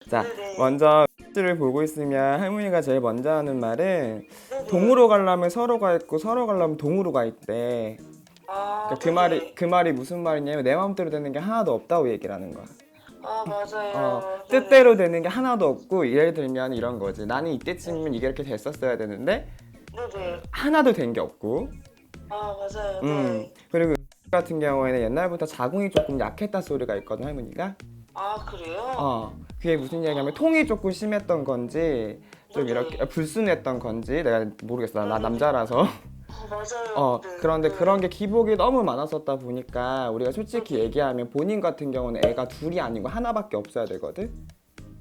자, 네네. 먼저 를 보고 있으면 할머니가 제일 먼저 하는 말은 네네. 동으로 가려면 서로가 있고 서로 가려면 동으로 가 있대. 아, 그러니까 네네. 그 말이 무슨 말이냐면 내 마음대로 되는 게 하나도 없다고 얘기를 하는 거야. 아, 맞아요. 뜻대로 네네. 되는 게 하나도 없고 예를 들면 이런 거지. 나는 이때쯤이면 이게 이렇게 됐었어야 되는데 네네. 하나도 된 게 없고. 아, 맞아요. 네. 그리고 같은 경우에는 옛날부터 자궁이 조금 약했다 소리가 있거든 할머니가. 아, 그래요? 그게 무슨 얘기냐면 통이 조금 심했던 건지 좀 이렇게 네네. 불순했던 건지 내가 모르겠어. 나 네네. 남자라서. 아, 맞아요. 네. 그런데 그런 네. 게 기복이 너무 많았었다 보니까 우리가 솔직히 네네. 얘기하면 본인 같은 경우는 애가 둘이 아니고 하나밖에 없어야 되거든.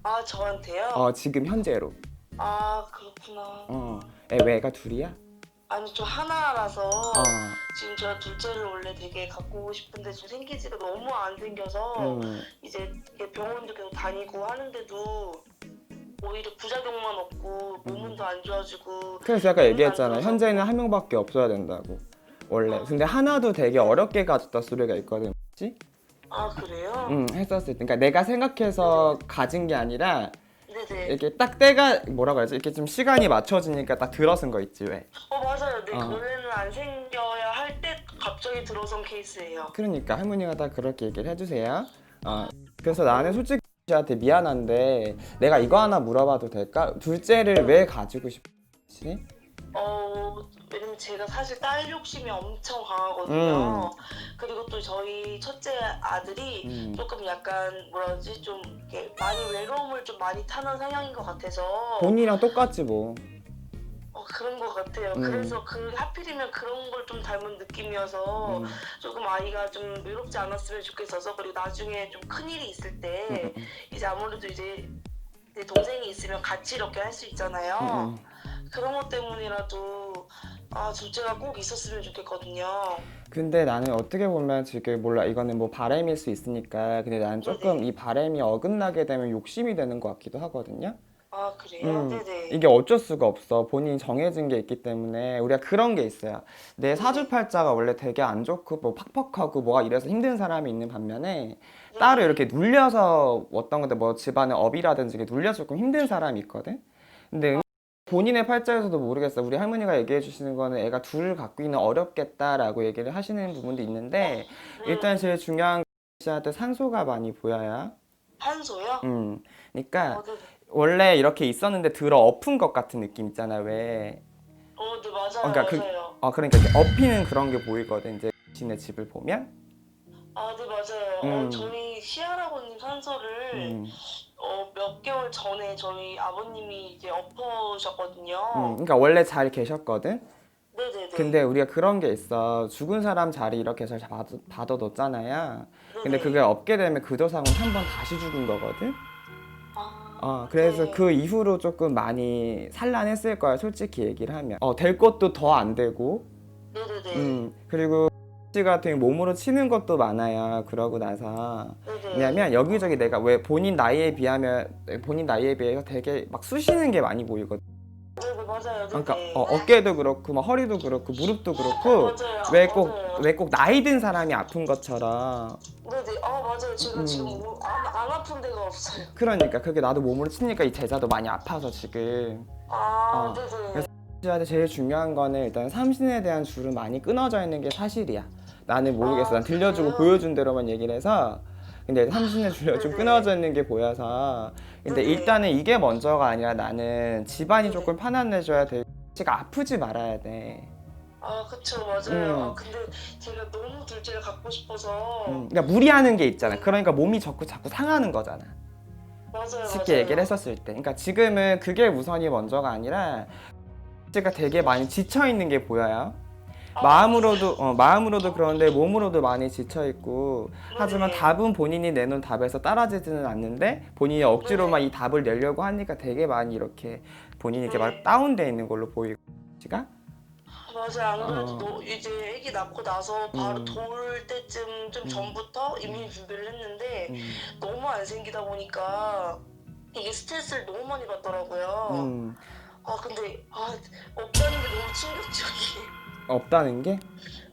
아, 저한테요? 지금 현재로. 아, 그렇구나. 애가 둘이야? 아니, 저 하나라서 어. 지금 제가 둘째를 원래 되게 갖고 싶은데 지금 생기지가 너무 안 생겨서 음. 이제 병원도 계속 다니고 하는데도 오히려 부작용만 없고 몸은 더 안 좋아지고 그래서 아까 애는 안 얘기했잖아. 좋아서. 현재는 한 명밖에 없어야 된다고. 원래. 근데 하나도 되게 어렵게 가졌다 소리가 있거든. 그치? 아, 그래요? 했었을 때. 그러니까 내가 생각해서 가진 게 아니라 네네. 이렇게 딱 때가 뭐라고 해야지? 이렇게 좀 시간이 맞춰지니까 딱 들어선 거 있지 왜? 맞아요. 네, 어. 원래는 안 생겨야 할 때 갑자기 들어선 케이스예요. 그러니까 할머니가 다 그렇게 얘기를 해주세요. 그래서 나는 솔직히 씨한테 미안한데 내가 이거 하나 물어봐도 될까? 둘째를 왜 가지고 싶지? 왜냐면 제가 사실 딸 욕심이 엄청 강하거든요. 음. 그리고 또 저희 첫째 아들이 조금 약간 뭐라 그러지? 좀 이렇게 많이 외로움을 좀 많이 타는 성향인 것 같아서 본인이랑 똑같지 뭐. 그런 것 같아요. 그래서 하필이면 그런 걸 좀 닮은 느낌이어서 조금 아이가 좀 외롭지 않았으면 좋겠어서. 그리고 나중에 좀 큰일이 있을 때 이제 아무래도 이제 내 동생이 있으면 같이 이렇게 할 수 있잖아요. 그런 것 때문이라도 둘째가 꼭 있었으면 좋겠거든요. 근데 나는 어떻게 보면 지금 몰라 이거는 뭐 바람일 수 있으니까 근데 나는 조금 네네. 이 바람이 어긋나게 되면 욕심이 되는 것 같기도 하거든요. 아, 그래요? 네네. 이게 어쩔 수가 없어. 본인이 정해진 게 있기 때문에 우리가 그런 게 있어요. 내 네네. 사주팔자가 원래 되게 안 좋고 뭐 팍팍하고 뭐가 이래서 힘든 사람이 있는 반면에 딸을 네네. 이렇게 눌려서 어떤 건데 뭐 집안의 업이라든지 이렇게 눌려서 조금 힘든 사람이 있거든. 근데 본인의 팔자에서도 모르겠어. 우리 할머니가 얘기해 주시는 거는 애가 둘을 갖고 있는 어렵겠다라고 얘기를 하시는 부분도 있는데 일단 네. 제일 중요한 건 씨한테 산소가 많이 보여요. 한소요? 그러니까 네네. 원래 이렇게 있었는데 들어 엎은 것 같은 느낌 있잖아 왜. 네, 맞아요, 그러니까 맞아요. 그러니까 이렇게 엎이는 그런 게 보이거든 이제 신의 집을 보면. 네, 맞아요. 음, 저희 시아라고님 산소를 음, 몇 개월 전에 저희 아버님이 이제 엎으셨거든요. 그러니까 원래 잘 계셨거든. 네네네. 근데 우리가 그런 게 있어. 죽은 사람 자리 이렇게 해서 받아뒀잖아요. 근데 그게 네네. 없게 되면 그 조상은 한 번 다시 죽은 거거든. 그래서 네. 그 이후로 조금 많이 산란했을 거야, 솔직히 얘기를 하면. 될 것도 더 안 되고, 네네네. 그리고 씨 같은 경우 몸으로 치는 것도 많아요. 그러고 나서. 네네. 왜냐면 여기저기 내가 왜 본인 나이에 비해서 되게 막 쑤시는 게 많이 보이거든. 네네, 맞아요. 그러니까 네네. 어깨도 그렇고 막 허리도 그렇고 무릎도 그렇고 맞아요. 맞아요. 왜 꼭 나이 든 사람이 아픈 것처럼. 네네. 맞아요. 제가 지금 음 안 아픈 데가 없어요. 그러니까 그게 나도 몸으로 치니까 이 제자도 많이 아파서 지금. 네네. 그래서 씨한테 제일 중요한 거는 일단 삼신에 대한 줄은 많이 끊어져 있는 게 사실이야. 나는 모르겠어. 난 들려주고 그래요? 보여준 대로만 얘기를 해서. 근데 삼신의 줄이 좀 네네. 끊어져 있는 게 보여서. 근데 네네. 일단은 이게 먼저가 아니라 나는 집안이 네네. 조금 편안해져야 돼. 씨가 아프지 말아야 돼. 그쵸, 맞아요. 음, 근데 제가 너무 둘째를 갖고 싶어서. 그러니까 무리하는 게 있잖아. 네. 그러니까 몸이 자꾸 상하는 거잖아. 맞아요, 쉽게 얘기를 맞아요. 했었을 때. 그러니까 지금은 그게 우선이 먼저가 아니라 씨가 되게 많이 지쳐 있는 게 보여요. 맞아요. 마음으로도 그런데 몸으로도 많이 지쳐 있고. 하지만 네네. 답은 본인이 내놓은 답에서 따라지지는 않는데 본인이 억지로만 이 네네. 답을 내려고 하니까 되게 많이 이렇게 본인이 이렇게 막 네. 다운돼 있는 걸로 보이고. 씨가. 맞아요. 안 그래도 어, 이제 아기 낳고 나서 바로 음, 돌 때쯤 좀 음, 전부터 이미 준비를 했는데 음, 너무 안 생기다 보니까 이게 스트레스를 너무 많이 받더라고요. 음. 근데 없다는 게 너무 충격적이에요. 없다는 게?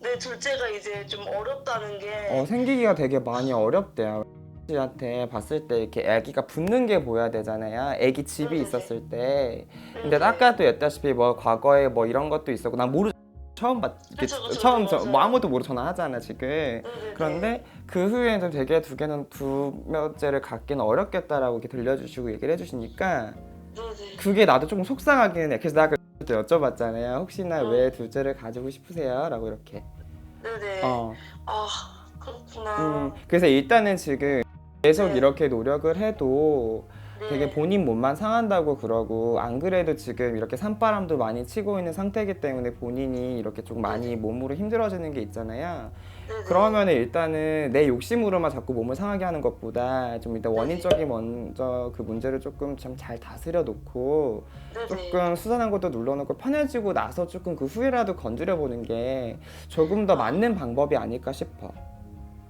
네, 둘째가 이제 좀 어렵다는 게. 생기기가 되게 많이 어렵대요. 씨한테 봤을 때 이렇게 아기가 붙는 게 보여야 되잖아요. 아기 집이 네네네. 있었을 때. 근데 네네. 아까도 했다시피 뭐 과거에 뭐 이런 것도 있었고 난 모르 처음 그쵸, 그쵸, 처음 그쵸, 뭐 맞아요. 아무도 모르 전화하잖아 지금. 네네네. 그런데 그 후에는 되게 두 개는 두며째를 갖기는 어렵겠다라고 이렇게 들려주시고 얘기를 해주시니까 네네. 그게 나도 조금 속상하긴 해. 그래서 나 그때 여쭤봤잖아요. 혹시나 왜 음, 둘째를 가지고 싶으세요? 라고 이렇게. 네네. 어. 아, 그렇구나. 그래서 일단은 지금 계속 네. 이렇게 노력을 해도 되게 네. 본인 몸만 상한다고 그러고 안 그래도 지금 이렇게 산바람도 많이 치고 있는 상태이기 때문에 본인이 이렇게 좀 많이 네네. 몸으로 힘들어지는 게 있잖아요. 네네. 그러면 일단은 내 욕심으로만 자꾸 몸을 상하게 하는 것보다 좀 일단 네네. 원인적인 먼저 그 문제를 조금 좀 잘 다스려 놓고 네네. 조금 수산한 것도 눌러놓고 편해지고 나서 조금 그 후에라도 건드려 보는 게 조금 더 맞는 아, 방법이 아닐까 싶어.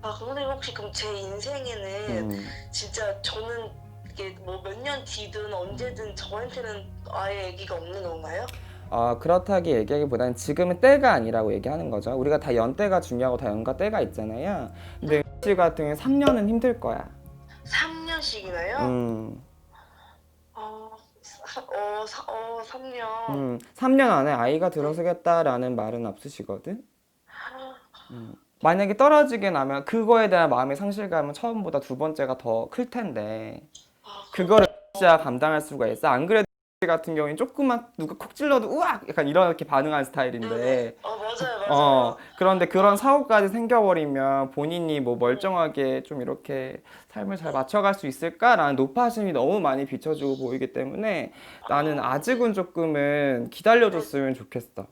선생님 혹시 그럼 제 인생에는 음. 진짜 저는 이게 뭐 몇 년 뒤든 언제든 저한테는 아예 아기가 없는 건가요? 그렇다기 얘기하기보다는 지금은 때가 아니라고 얘기하는 거죠. 우리가 다 연때가 중요하고 다 연과 때가 있잖아요. 근데 씨 같은 경우는 3년은 힘들 거야. 3년씩이나요? 음, 3년. 3년 안에 아이가 네. 들어서겠다라는 말은 없으시거든. 만약에 떨어지게 나면 그거에 대한 마음의 상실감은 처음보다 두 번째가 더 클 텐데 그거를 진짜 그렇구나. 감당할 수가 있어. 안 그래도 같은 경우엔 조금만 누가 콕 찔러도 우악 약간 이렇게 반응하는 네네. 스타일인데 맞아요, 맞아요. 그런데 그런 아, 사고까지 생겨버리면 본인이 뭐 네. 멀쩡하게 좀 이렇게 삶을 잘 네. 맞춰갈 수 있을까라는 높아심이 너무 많이 비춰주고 보이기 때문에 나는 네. 아직은 조금은 네. 기다려줬으면 좋겠어.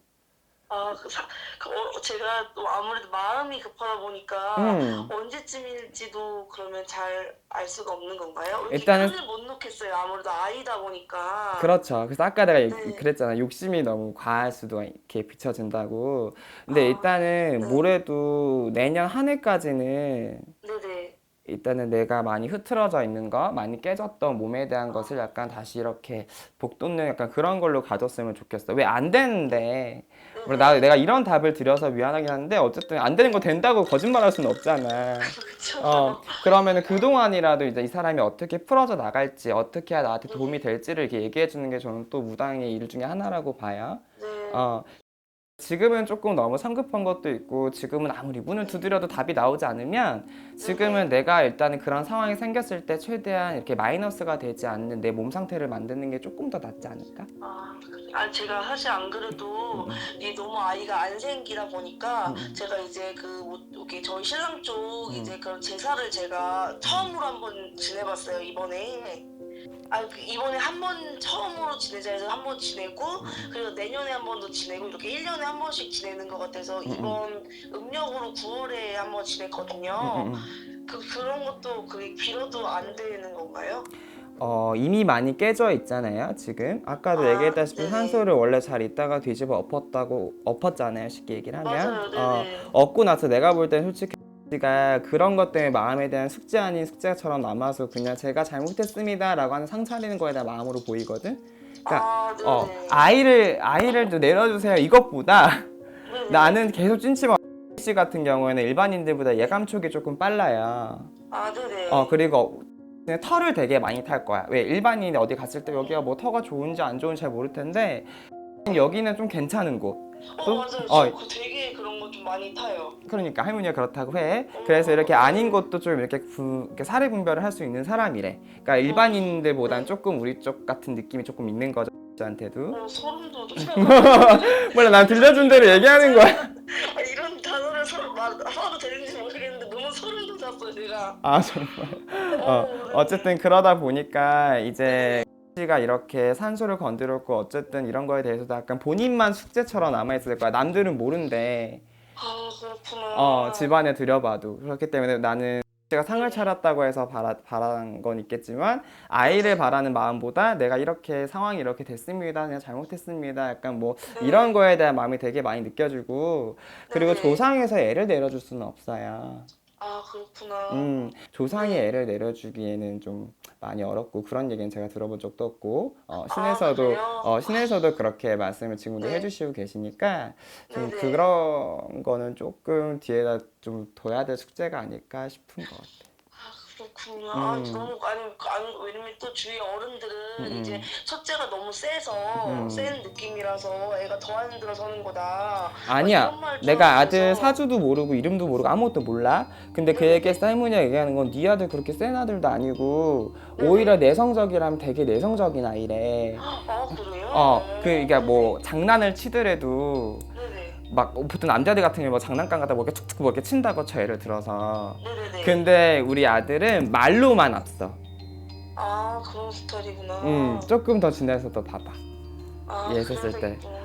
제가 또 아무래도 마음이 급하다 보니까 음, 언제쯤일지도 그러면 잘 알 수가 없는 건가요? 이렇게 일단은 끈을 못 놓겠어요. 아무래도 아이다 보니까. 그렇죠. 그래서 아까 내가 네. 그랬잖아. 욕심이 너무 과할 수도 이렇게 비춰진다고. 근데 아, 일단은 네. 뭐래도 내년 한 해까지는 네네. 일단은 내가 많이 흐트러져 있는 거, 많이 깨졌던 몸에 대한 아, 것을 약간 다시 이렇게 복돋는 약간 그런 걸로 가졌으면 좋겠어. 왜 안 되는데? 물론 내가 네네. 이런 답을 드려서 미안하긴 한데 어쨌든 안 되는 거 된다고 거짓말할 수는 없잖아. 그쵸. 그러면은 그동안이라도 이제 이 사람이 어떻게 풀어져 나갈지, 어떻게 해야 나한테 도움이 네네. 될지를 이렇게 얘기해 주는 게 저는 또 무당의 일 중에 하나라고 봐요. 네. 어, 지금은 조금 너무 성급한 것도 있고 지금은 아무리 문을 네. 두드려도 답이 나오지 않으면 지금은 네네. 내가 일단은 그런 상황이 생겼을 때 최대한 이렇게 마이너스가 되지 않는 내 몸 상태를 만드는 게 조금 더 낫지 않을까? 제가 사실 안 음, 그래도 음, 이 너무 아이가 안 생기다 보니까 음, 제가 이제 이렇게 저희 신랑 쪽 음, 이제 그런 제사를 제가 음, 처음으로 한번 지내봤어요, 이번에. 이번에 한 번 처음으로 지내자 해서 한 번 지내고, 음, 그리고 내년에 한 번 더 지내고, 이렇게 1년에 한 번씩 지내는 것 같아서 음, 음, 이번 음력으로 9월에 한 번 음, 지냈거든요. 음. 그런 것도 그게 빌어도 안 되는 건가요? 이미 많이 깨져 있잖아요, 지금. 아까도 얘기했다시피 네네. 산소를 원래 잘 있다가 뒤집어 엎었잖아요, 쉽게 얘기를 하면. 맞아요, 네네. 엎고 나서 내가 볼 땐 솔직히 가 그런 것 때문에 마음에 대한 숙제 아닌 숙제처럼 남아서 그냥 제가 잘못했습니다라고 하는 상처리는 거에 대한 마음으로 보이거든. 그러니까 네네. 아이를 좀 내려주세요 이것보다 네네. 나는 계속 찐치마 씨 같은 경우에는 일반인들보다 예감 촉이 조금 빨라요. 네네. 그리고 그냥 털을 되게 많이 탈 거야. 왜 일반인이 어디 갔을 때 여기가 뭐 터가 좋은지 안 좋은지 잘 모를 텐데 여기는 좀 괜찮은 곳. 또 맞아요. 저 되게 그런 거 좀 많이 타요. 그러니까 할머니가 그렇다고 해. 그래서 이렇게 아닌 네. 것도 좀 이렇게 사례 분별을 할 수 있는 사람이래. 그러니까 어, 일반인들보단 네. 조금 우리 쪽 같은 느낌이 조금 있는 거죠. 저한테도. 소름 돋아요. 몰라, 난 들려준 대로 얘기하는 거야. 이런 단어를 써도 되는지 모르겠는데 너무 소름 돋았어요, 제가. 정말. 네네. 어쨌든 그러다 보니까 이제 네네. 씨가 이렇게 산소를 건드렸고 어쨌든 이런 거에 대해서도 약간 본인만 숙제처럼 남아있을 거야. 남들은 모른대. 그렇구나. 집안에 들여봐도. 그렇기 때문에 나는 제가 상을 네네. 차렸다고 해서 바란 건 있겠지만 아이를 네네. 바라는 마음보다 내가 이렇게 상황이 이렇게 됐습니다. 그냥 잘못했습니다. 약간 뭐 이런 네. 거에 대한 마음이 되게 많이 느껴지고 그리고 네네. 조상에서 애를 내려줄 수는 없어요. 그렇구나. 조상이 네. 애를 내려주기에는 좀 많이 어렵고 그런 얘기는 제가 들어본 적도 없고 그래요? 신에서도 그렇게 말씀을 지금도 네. 해주시고 계시니까 좀 네네. 그런 거는 조금 뒤에다 좀 둬야 될 숙제가 아닐까 싶은 것 같아요. 그렇군요. 아, 너무 아니 왜냐면 또 주위 어른들은 이제 첫째가 너무 세서 센 느낌이라서 애가 더 안 들어서는 거다. 아니야. 이런 말 내가 아들 들어서 사주도 모르고 이름도 모르고 아무것도 몰라. 근데 그 얘기에서 할머니가 얘기하는 건 네 아들 그렇게 센 아들도 아니고 오히려 내성적이라면 되게 내성적인 아이래. 아 그래요? 그러니까 뭐 장난을 치더라도 네네. 막 보통 남자들 같은 경우 뭐 장난감 갖다 뭐 이렇게 툭툭 뭐 이렇게 친다고 쳐, 예를 들어서. 네네네. 근데 우리 아들은 말로만 앞서. 아 그런 스타일이구나. 조금 더 지나서 또 봐봐. 아, 얘 있었을 그래서 때. 있구나.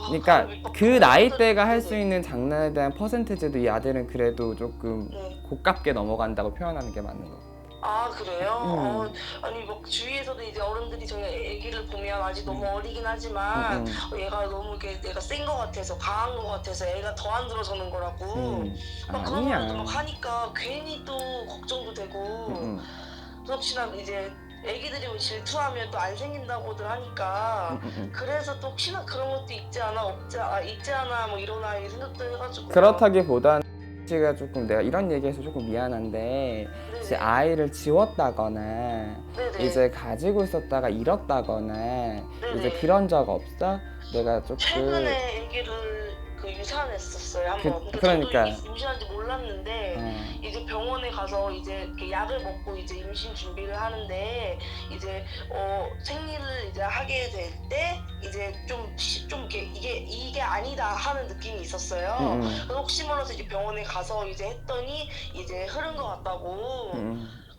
그러니까 그 나이대가 할 수 네네. 있는 장난에 대한 퍼센티지도 이 아들은 그래도 조금 네. 고깝게 넘어간다고 표현하는 게 맞는 거. 아 그래요? 아니 뭐 주위에서도 이제 어른들이 저희 애기를 보면 아직 너무 어리긴 하지만 얘가 너무 이렇게 내가 센 거 같아서 강한 거 같아서 애가 더 안 들어서는 거라고 막 그런 아니야. 말도 막 하니까 괜히 또 걱정도 되고 또 혹시나 이제 애기들이 뭐 질투하면 또 안 생긴다고들 하니까 그래서 또 혹시나 그런 것도 있지 않아 있지 않아 뭐 이런 아이 생각도 해가지고 그렇다기보단 씨가 조금 내가 이런 얘기해서 조금 미안한데 이제 네네. 아이를 지웠다거나 네네. 이제 가지고 있었다가 잃었다거나 이제 네네. 그런 적 없어? 내가 조금 최근에 아기를 유산했었어요 한번. 그러니까. 저도 임신한지 몰랐는데 이제 병원에 가서 이제 이렇게 약을 먹고 이제 임신 준비를 하는데 이제 생리를 이제 하게 될 때 이제 좀 이렇게 이게 아니다 하는 느낌이 있었어요. 그래서 혹시 몰라서 이제 병원에 가서 이제 했더니 이제 흐른 것 같다고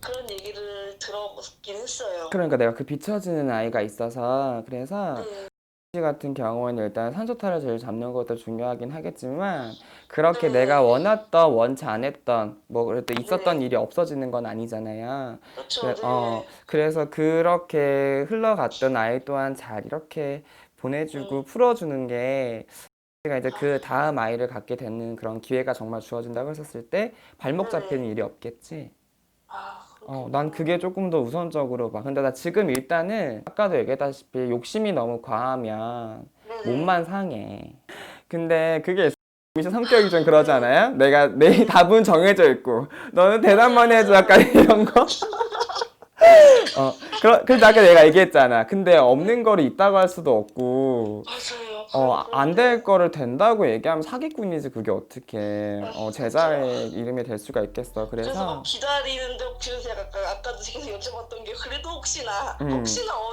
그런 얘기를 들어보긴 했어요. 그러니까 내가 그 비춰지는 아이가 있어서 그래서 네. 씨 같은 경우에는 일단 산소탈을 제일 잡는 것도 중요하긴 하겠지만 그렇게 네. 내가 원했던 원치 않았던 뭐 그래도 있었던 네. 일이 없어지는 건 아니잖아요. 그렇죠. 그래, 네. 그래서 그렇게 흘러갔던 아이 또한 잘 이렇게 보내주고 풀어주는 게 제가 이제 그 다음 아이를 갖게 되는 그런 기회가 정말 주어진다고 했었을 때 발목 잡히는 일이 없겠지. 아, 난 그게 조금 더 우선적으로 봐. 근데 나 지금 일단은 아까도 얘기했다시피 욕심이 너무 과하면 몸만 상해. 근데 그게 미션 성격이 좀 그러지 않아요? 내가 내 답은 정해져 있고 너는 대답만 해줘 약간 이런 거? 그래서 아까 내가 얘기했잖아. 근데 없는 거를 있다고 할 수도 없고 맞아요. 안 될 거를 된다고 얘기하면 사기꾼이지. 그게 어떻게 제자의 이름이 될 수가 있겠어. 그래서 막 그래서 기다리는데 혹시 제가 아까도 지금 여쭤봤던 게 그래도 혹시나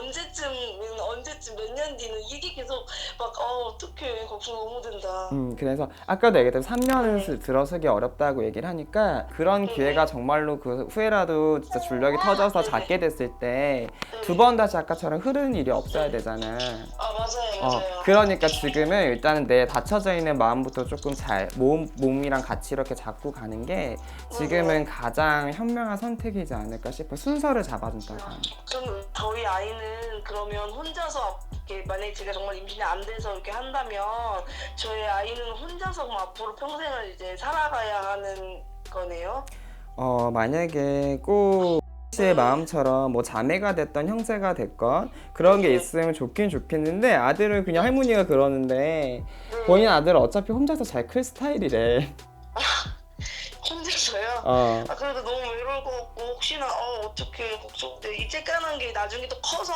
언제쯤 몇 년 뒤는 이게 계속 막 어떡해 걱정 너무 된다. 그래서 아까도 얘기했던 3년을 들어서기 어렵다고 얘기를 하니까 그런 기회가 정말로 그 후에라도 진짜 줄력이 터져서 작게 됐을 때 두 번 다시 아까처럼 흐르는 일이 없어야 되잖아. 아 맞아요. 그러니까 지금은 일단은 내 닫혀져 있는 마음부터 조금 잘 몸이랑 같이 이렇게 잡고 가는 게 지금은 가장 현명한 선택이지 않을까 싶어. 순서를 잡아준다고 하면. 그럼 저희 아이는 그러면 혼자서 이렇게 만약에 제가 정말 임신이 안 돼서 이렇게 한다면 저희 아이는 혼자서 그럼 앞으로 평생을 이제 살아가야 하는 거네요? 만약에 꼭 씨의 마음처럼 뭐 자매가 됐던 형제가 됐건 그런 게 있으면 좋긴 좋겠는데 아들은 그냥 할머니가 그러는데 본인 아들은 어차피 혼자서 잘 클 스타일이래. 혼자서요? 어. 그래도 너무 외로울 것 같고 혹시나 어떻게 걱정돼. 이제 까는 게 나중에 또 커서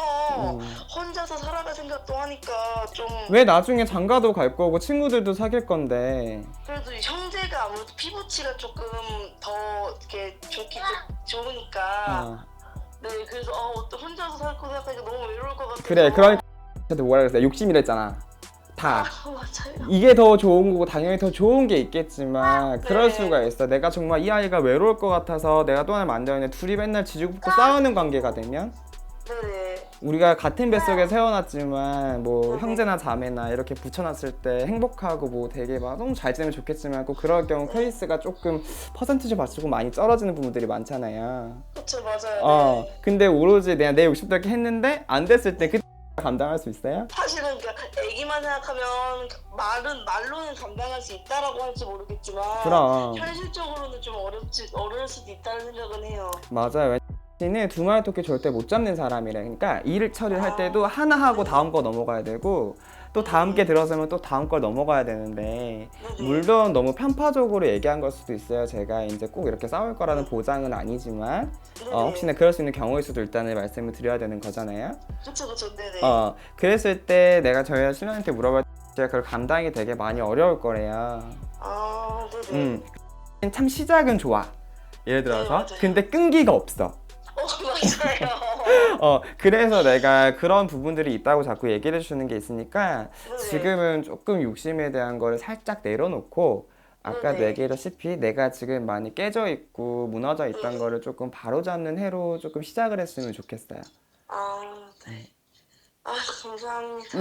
혼자서 살아갈 생각도 하니까 좀 왜 나중에 장가도 갈 거고 친구들도 사귈 건데. 그래도 형제가 아무래도 피부치가 조금 더 이렇게 좋으니까 네 그래서 또 혼자서 살 거 생각하니까 너무 외로울 것 같아서 그래, 그러니까 저한테 뭐라 그랬어요? 욕심이랬잖아. 다. 맞아요. 이게 더 좋은 거고 당연히 더 좋은 게 있겠지만 그럴 네. 수가 있어. 내가 정말 이 아이가 외로울 것 같아서 내가 또 하나 만들었는데 둘이 맨날 지지고 볶고 싸우는 관계가 되면 네네. 우리가 같은 뱃속에 태어났지만 뭐 형제나 자매나 이렇게 붙여놨을 때 행복하고 뭐 되게 막 너무 잘 지내면 좋겠지만 꼭 그럴 경우 케이스가 조금 퍼센티지 봐주고 많이 떨어지는 부분들이 많잖아요. 그쵸 맞아요. 네. 근데 오로지 내가 내 욕심대로 했는데 안 됐을 때 그 감당할 수 있어요? 사실은 애기만 생각하면 말로는 감당할 수 있다라고 할지 모르겠지만 그럼 현실적으로는 좀 어려울 수도 있다는 생각은 해요. 맞아요. 씨는 두 마리 토끼 절대 못 잡는 사람이래. 그러니까 일 처리를 할 때도 하나 하고 다음 거 넘어가야 되고 또 다음 게 들어서면 또 다음 걸 넘어가야 되는데 물론 너무 편파적으로 얘기한 걸 수도 있어요. 제가 이제 꼭 이렇게 싸울 거라는 보장은 아니지만 혹시나 그럴 수 있는 경우일 수도 일단은 말씀을 드려야 되는 거잖아요. 그쵸, 네네. 그랬을 때 내가 저희 신랑한테 물어봤을 때 그걸 감당이 되게 많이 어려울 거래요. 네네. 참 시작은 좋아. 예를 들어서 맞아요. 근데 끈기가 없어. 맞아요. 그래서 내가 그런 부분들이 있다고 자꾸 얘기를 해주는 게 있으니까 네네. 지금은 조금 욕심에 대한 거를 살짝 내려놓고 아까 네네. 얘기했다시피 내가 지금 많이 깨져 있고 무너져 있던 거를 조금 바로잡는 해로 조금 시작을 했으면 좋겠어요. 네. 감사합니다.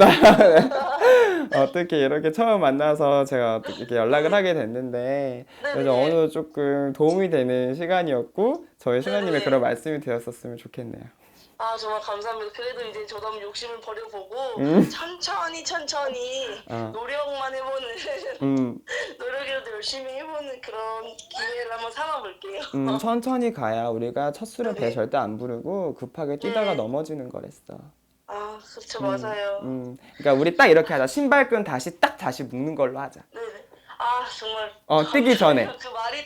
어떻게 이렇게 처음 만나서 제가 어떻게 이렇게 연락을 하게 됐는데 그래서 네네. 어느 조금 도움이 되는 시간이었고 저희 신랑님의 네네. 그런 말씀이 되었었으면 좋겠네요. 정말 감사합니다. 그래도 이제 저도 한번 욕심을 버려보고 천천히 어. 노력만 해보는 노력이라도 열심히 해보는 그런 기회를 한번 삼아볼게요. 천천히 가야 우리가 첫 술에 배 네네. 절대 안 부르고 급하게 뛰다가 네. 넘어지는 거랬어. 그렇죠. 맞아요. 그러니까 우리 딱 이렇게 하자. 신발끈 다시 묶는 걸로 하자. 네네. 정말. 뛰기 전에. 그 말이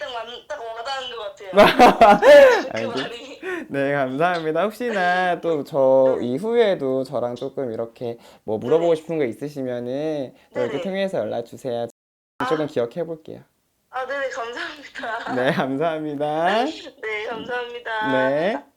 딱 와닿은 것 같아요. 그 말이. 네, 감사합니다. 혹시나 또 저 이후에도 저랑 조금 이렇게 뭐 물어보고 네네. 싶은 거 있으시면은 또 이렇게 네네. 통해서 연락 주세요. 조금 기억해 볼게요. 네네. 감사합니다. 네, 감사합니다. 네, 감사합니다. 네.